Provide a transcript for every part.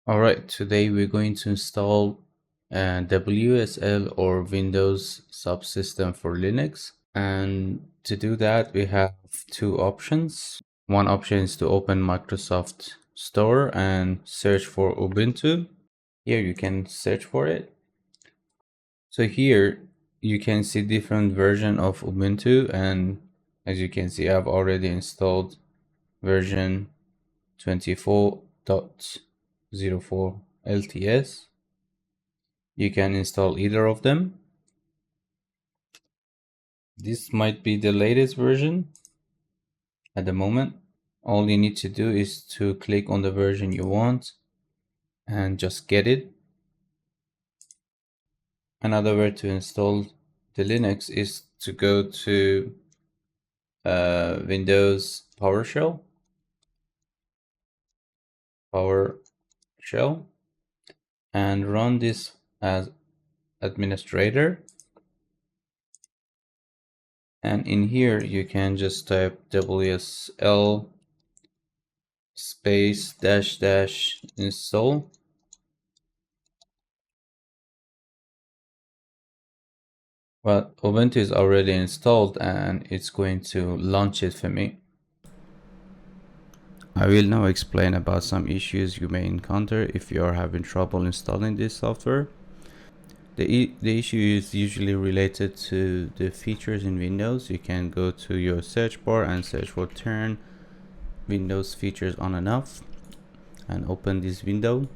Alright, today we're going to install WSL or Windows Subsystem for Linux. And to do that, we have two options. One option is to open Microsoft Store and search for Ubuntu. Here you can search for it. So here you can see different version of Ubuntu, and as you can see, I've already installed version 24.04 LTS. You can install either of them. This might be the latest version at the moment. All you need to do is to click on the version you want and just get it. Another way to install the Linux is to go to Windows PowerShell, and run this as administrator. And in here you can just type WSL space -- install. Well, Ubuntu is already installed and it's going to launch it for me. I will now explain about some issues you may encounter if you are having trouble installing this software. The issue is usually related to the features in Windows. You can go to your search bar and search for turn Windows features on and off and open this window.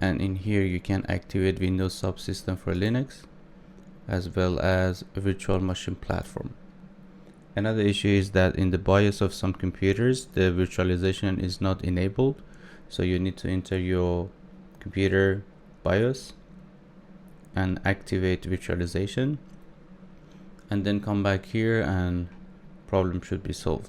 And in here you can activate Windows Subsystem for Linux as well as a virtual machine platform. Another issue is that in the BIOS of some computers the virtualization is not enabled, so you need to enter your computer BIOS and activate virtualization and then come back here and problem should be solved.